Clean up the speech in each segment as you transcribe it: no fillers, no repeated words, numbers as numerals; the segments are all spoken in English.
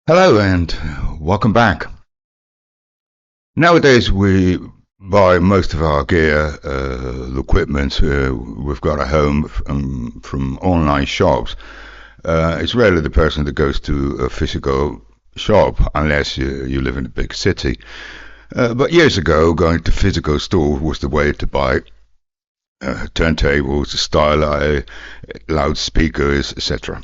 Hello and welcome back. Nowadays we buy most of our gear, equipment we've got at home from online shops. It's rarely the person that goes to a physical shop unless you live in a big city. But years ago, going to physical store was the way to buy turntables, styli, loudspeakers, etc.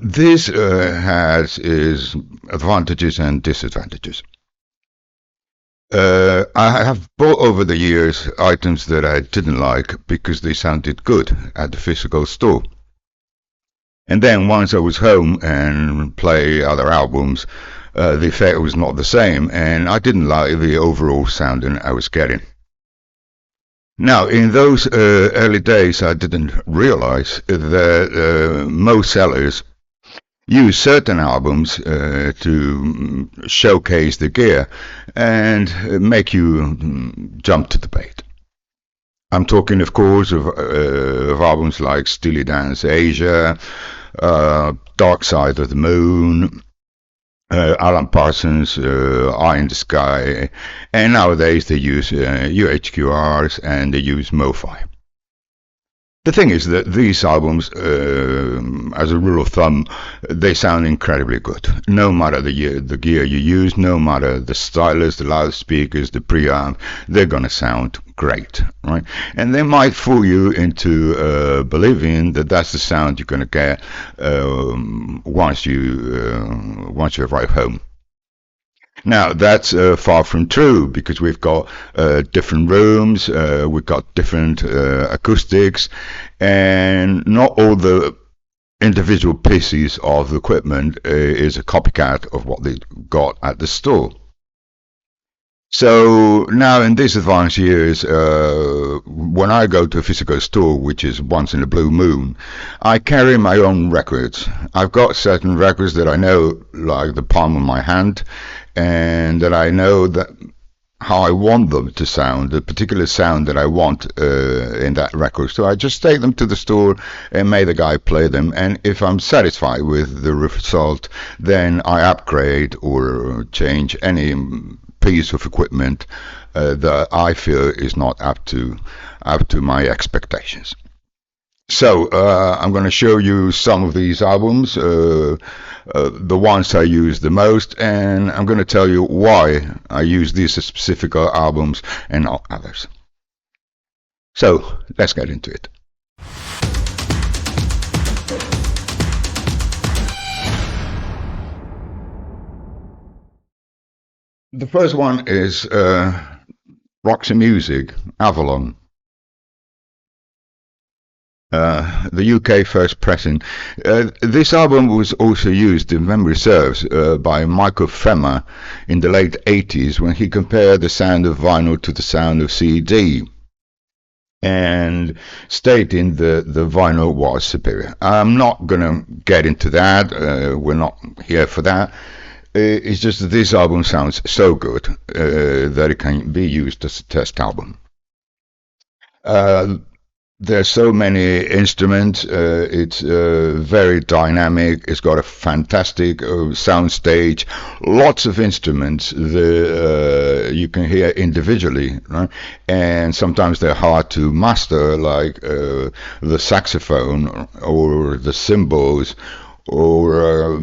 This has its advantages and disadvantages. I have bought over the years items that I didn't like because they sounded good at the physical store. And then once I was home and play other albums, the effect was not the same, and I didn't like the overall sounding I was getting. Now, in those early days, I didn't realize that most sellers use certain albums to showcase the gear and make you jump to the bait. I'm talking, of course, of albums like Steely Dan's Asia, Dark Side of the Moon, Alan Parsons' Eye in the Sky, and nowadays they use UHQRs and they use MoFi. The thing is that these albums, as a rule of thumb, they sound incredibly good. No matter the gear you use, no matter the stylus, the loudspeakers, the preamp, they're gonna sound great, right? And they might fool you into believing that that's the sound you're gonna get once you arrive home. Now, that's far from true because we've got different rooms, we've got different acoustics, and not all the individual pieces of the equipment is a copycat of what they got at the store. So now in these advanced years, when I go to a physical store, which is once in a blue moon, I carry my own records. I've got certain records that I know like the palm of my hand, and that I know that how I want them to sound, the particular sound that I want in that record. So I just take them to the store and make the guy play them. And if I'm satisfied with the result, then I upgrade or change any piece of equipment that I feel is not up to my expectations. So I'm going to show you some of these albums, the ones I use the most, and I'm going to tell you why I use these specific albums and not others. So let's get into it. The first one is Roxy Music, Avalon. The UK first pressing. This album was also used, if memory serves, by Michael Femer in the late 80s when he compared the sound of vinyl to the sound of CD and stating that the vinyl was superior. I'm not going to get into that. We're not here for that. It's just that this album sounds so good that it can be used as a test album. There's so many instruments. It's very dynamic. It's got a fantastic sound stage. Lots of instruments that you can hear individually, right? And sometimes they're hard to master, like the saxophone or the cymbals or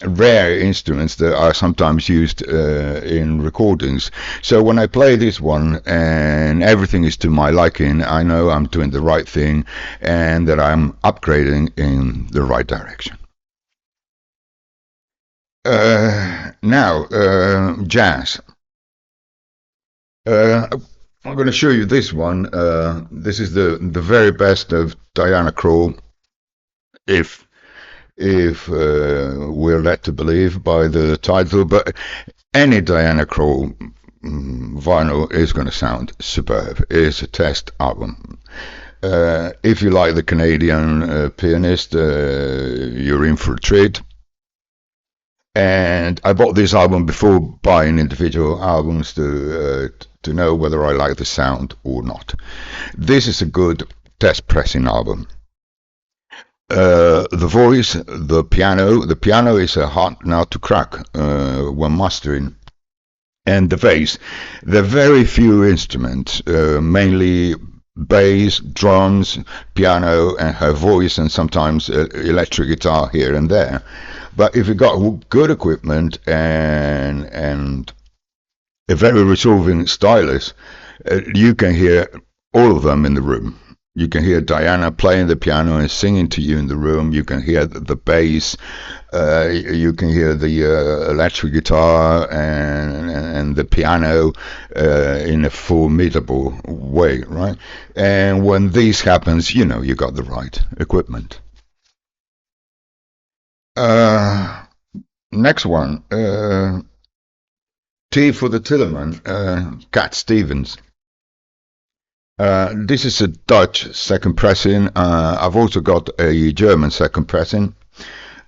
rare instruments that are sometimes used in recordings. So when I play this one and everything is to my liking, I know I'm doing the right thing and that I'm upgrading in the right direction. Now, jazz. I'm going to show you this one. This is the very best of Diana Krall, if we're led to believe by the title, but any Diana Krall vinyl is going to sound superb. It's a test album. If you like the Canadian pianist, you're in for a treat. And I bought this album before buying individual albums to know whether I like the sound or not. This is a good test pressing album. The voice, the piano. The piano is a hard nut to crack when mastering. And the bass. There are very few instruments, mainly bass, drums, piano, and her voice, and sometimes electric guitar here and there. But if you got good equipment and a very resolving stylus, you can hear all of them in the room. You can hear Diana playing the piano and singing to you in the room. You can hear the bass. You can hear the electric guitar and the piano in a formidable way, right? And when this happens, you know you got the right equipment. Next one, T for the Tillerman, Cat Stevens. This is a Dutch second pressing. I've also got a German second pressing.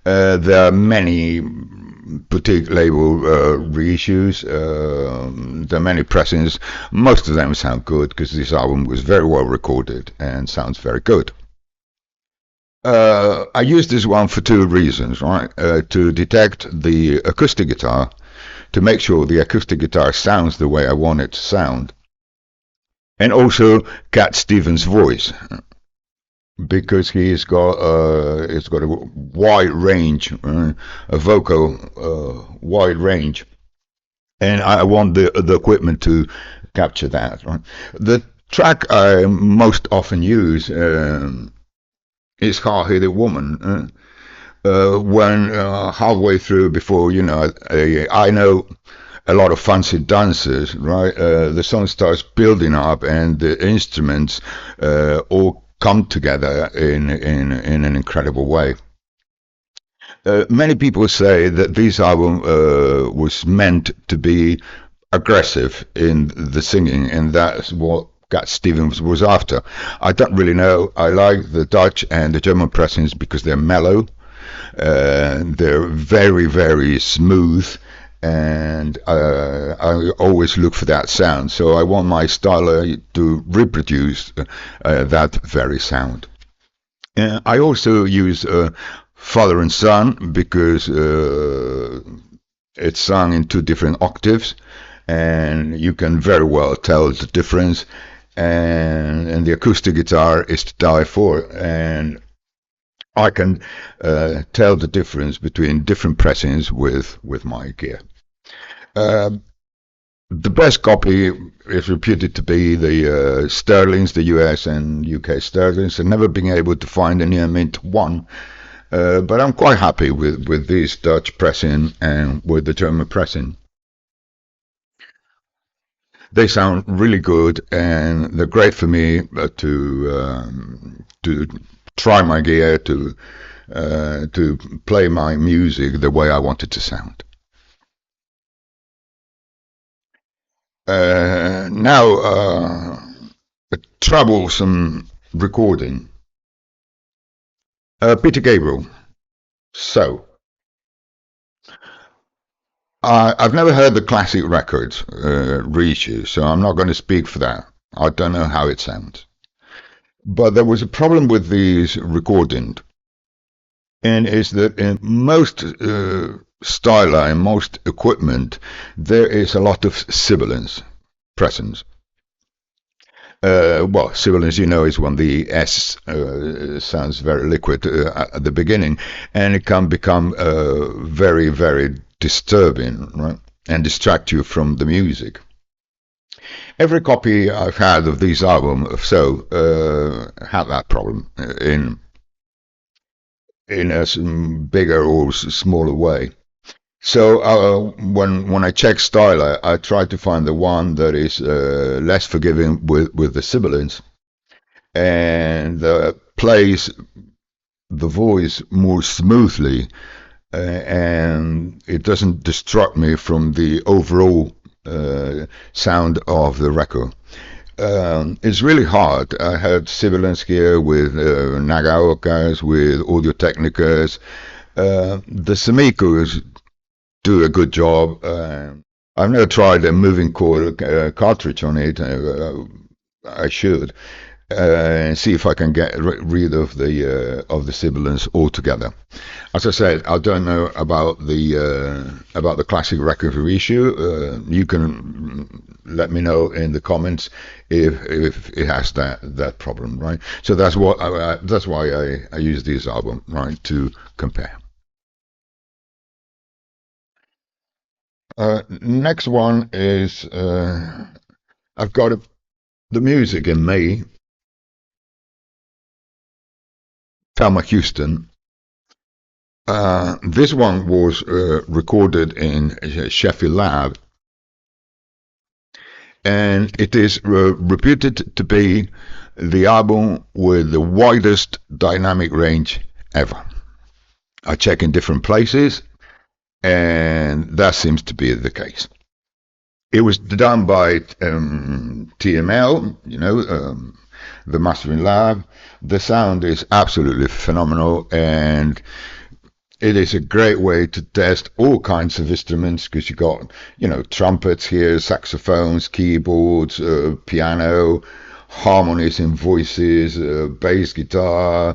There are many boutique label reissues. There are many pressings. Most of them sound good because this album was very well recorded and sounds very good. I use this one for two reasons, right? To detect the acoustic guitar, to make sure the acoustic guitar sounds the way I want it to sound, and also Cat Stevens' voice, because it's got a wide range, a vocal wide range, and I want the equipment to capture that. Right? The track I most often use is Hard-Headed Woman. When halfway through, before I know a lot of fancy dancers, right? The song starts building up, and the instruments all come together in an incredible way. Many people say that this album was meant to be aggressive in the singing, and that's what Cat Stevens was after. I don't really know. I like the Dutch and the German pressings because they're mellow. They're very, very smooth, and I always look for that sound. So I want my styler to reproduce that very sound. I also use Father and Son because it's sung in two different octaves, and you can very well tell the difference. And the acoustic guitar is to die for, and I can tell the difference between different pressings with my gear. The best copy is reputed to be the Sterlings, the US and UK Sterlings. I've never been able to find a near mint one, but I'm quite happy with this Dutch pressing and with the German pressing. They sound really good, and they're great for me to try my gear, to play my music the way I want it to sound. Now, a troublesome recording. Peter Gabriel. So, I've never heard the classic records reissue, so I'm not going to speak for that. I don't know how it sounds. But there was a problem with these recordings, and is that in most styler and most equipment, there is a lot of sibilance presence. Well, sibilance, is when the S sounds very liquid at the beginning, and it can become very, very disturbing, right? And distract you from the music. Every copy I've had of this album, had that problem in a bigger or smaller way. So when I check style, I try to find the one that is less forgiving with the sibilance, and plays the voice more smoothly, and it doesn't distract me from the overall sound of the record. It's really hard. I had sibilance here with Nagaokas, with Audio Technicas. The Samicos do a good job. I've never tried a moving core cartridge on it. I should. See if I can get rid of the sibilants altogether. As I said, I don't know about the classic record reissue. You can let me know in the comments if it has that problem, right? So that's that's why I use this album, right, to compare. Next one is I've got the music in me. Thelma Houston. This one was recorded in Sheffield Lab, and it is reputed to be the album with the widest dynamic range ever. I check in different places, and that seems to be the case. It was done by TML, the mastering lab. The sound is absolutely phenomenal, and it is a great way to test all kinds of instruments because you got, trumpets here, saxophones, keyboards, piano, harmonies in voices, bass guitar,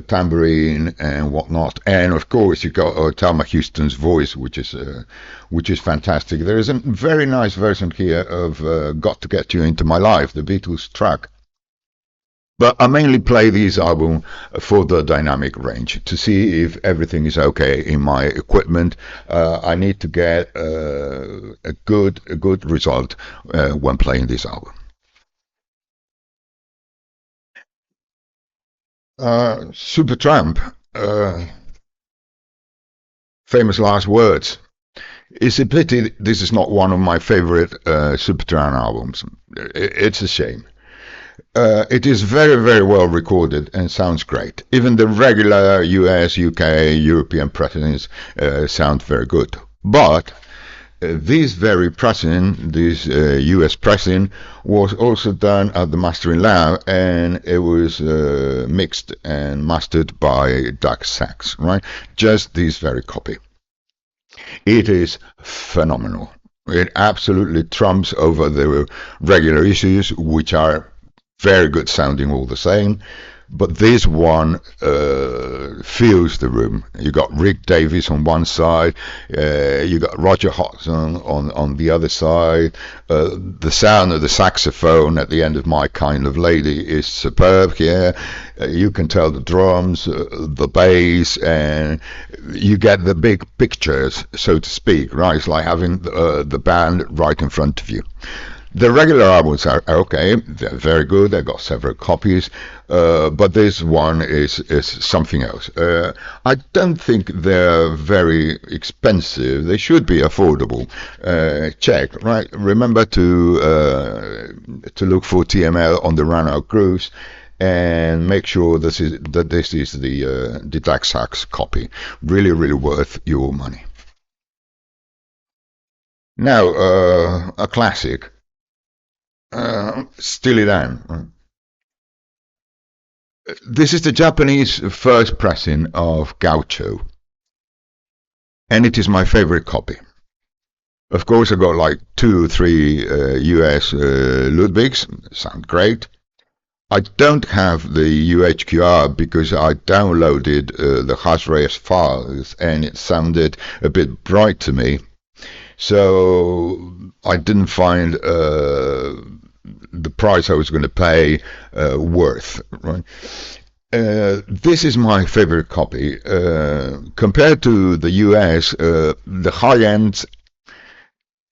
tambourine, and whatnot. And of course, you got Thelma Houston's voice, which is fantastic. There is a very nice version here of "Got to Get You Into My Life," the Beatles track. But I mainly play these albums for the dynamic range to see if everything is okay in my equipment. I need to get a good result when playing this album. Supertramp, famous last words. It's a pity this is not one of my favorite Supertramp albums. It's a shame. It is very, very well recorded and sounds great. Even the regular US, UK, European pressings sound very good. But this very pressing, this US pressing, was also done at the mastering lab, and it was mixed and mastered by Doug Sachs, right? Just this very copy. It is phenomenal. It absolutely trumps over the regular issues, which are very good sounding all the same. But this one fills the room. You got Rick Davies on one side, you got Roger Hodgson on the other side. The sound of the saxophone at the end of My Kind of Lady is superb here. You can tell the drums, the bass, and you get the big pictures, so to speak, right? It's like having the band right in front of you. The regular albums are okay, they're very good, I've got several copies, but this one is something else. I don't think they're very expensive, they should be affordable. Check, right? Remember to look for TML on the Run Out Cruise, and make sure this is the Doug Sachs copy. Really, really worth your money. Now, a classic. Steely Dan. This is the Japanese first pressing of Gaucho, and it is my favorite copy. Of course, I got like 2 or 3 US Ludwigs, sound great. I don't have the UHQR because I downloaded the Hasrace files and it sounded a bit bright to me. So I didn't find the price I was going to pay worth. Right? This is my favorite copy. Compared to the US, the high end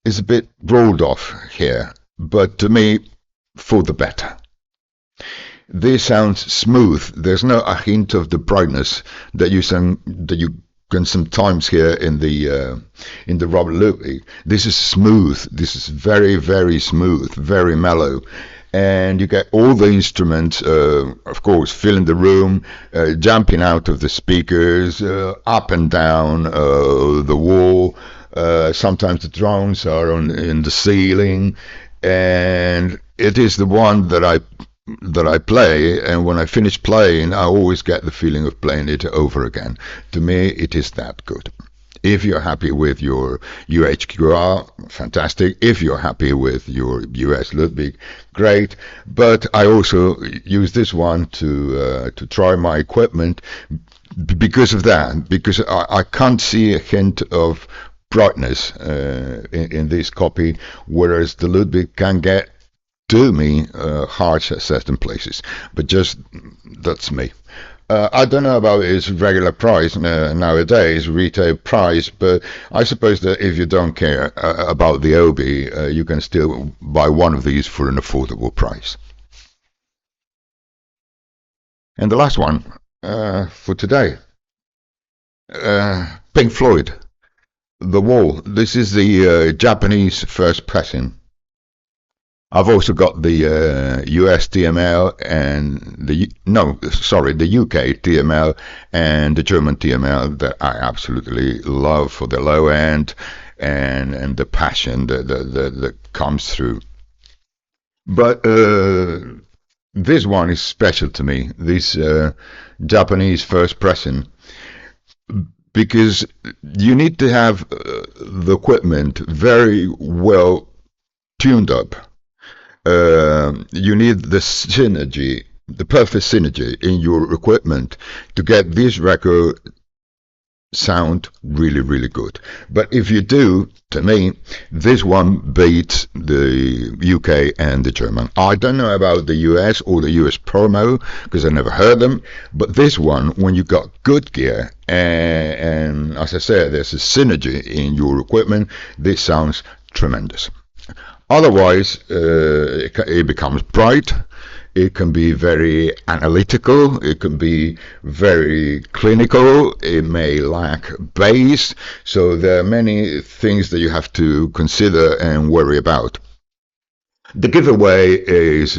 is a bit rolled off here, but to me, for the better. This sounds smooth. There's no a hint of the brightness that you can sometimes hear in the Robert Ludwig. This is smooth. This is very, very smooth, very mellow. And you get all the instruments, of course, filling the room, jumping out of the speakers, up and down the wall. Sometimes the drones are in the ceiling, and it is the one that I play, and when I finish playing, I always get the feeling of playing it over again. To me, it is that good. If you're happy with your UHQR, fantastic. If you're happy with your US Ludwig, great. But I also use this one to try my equipment because of that, because I can't see a hint of brightness in this copy, whereas the Ludwig can get to me harsh at certain places. But just that's me. I don't know about its regular price nowadays, retail price, but I suppose that if you don't care about the Obi, you can still buy one of these for an affordable price. And the last one for today, Pink Floyd, The Wall. This is the Japanese first pressing. I've also got the US TML and the UK TML and the German TML that I absolutely love for the low end and the passion that comes through. But this one is special to me, this Japanese first pressing, because you need to have the equipment very well tuned up. You need the synergy, the perfect synergy in your equipment to get this record sound really, really good. But if you do, to me, this one beats the UK and the German. I don't know about the US or the US promo because I never heard them, but this one, when you got good gear and as I said, there's a synergy in your equipment, this sounds tremendous. Otherwise, it becomes bright. It can be very analytical. It can be very clinical. It may lack bass. So there are many things that you have to consider and worry about. The giveaway is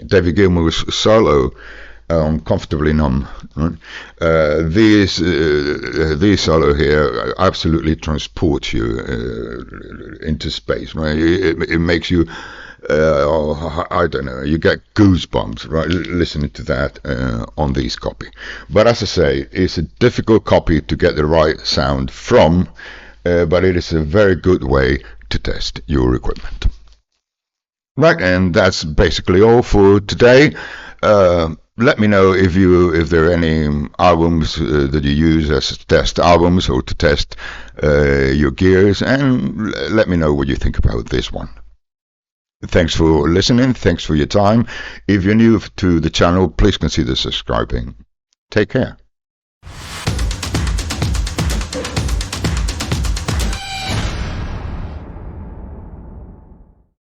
David Gilmour's solo. Comfortably numb. Right? This solo here absolutely transports you into space. Right? It makes you, I don't know, you get goosebumps, right, listening to that on this copy. But as I say, it's a difficult copy to get the right sound from, but it is a very good way to test your equipment. Right, and that's basically all for today. Let me know if there are any albums that you use as test albums or to test your gears, and let me know what you think about this one. Thanks for listening. Thanks for your time. If you're new to the channel, please consider subscribing. Take care.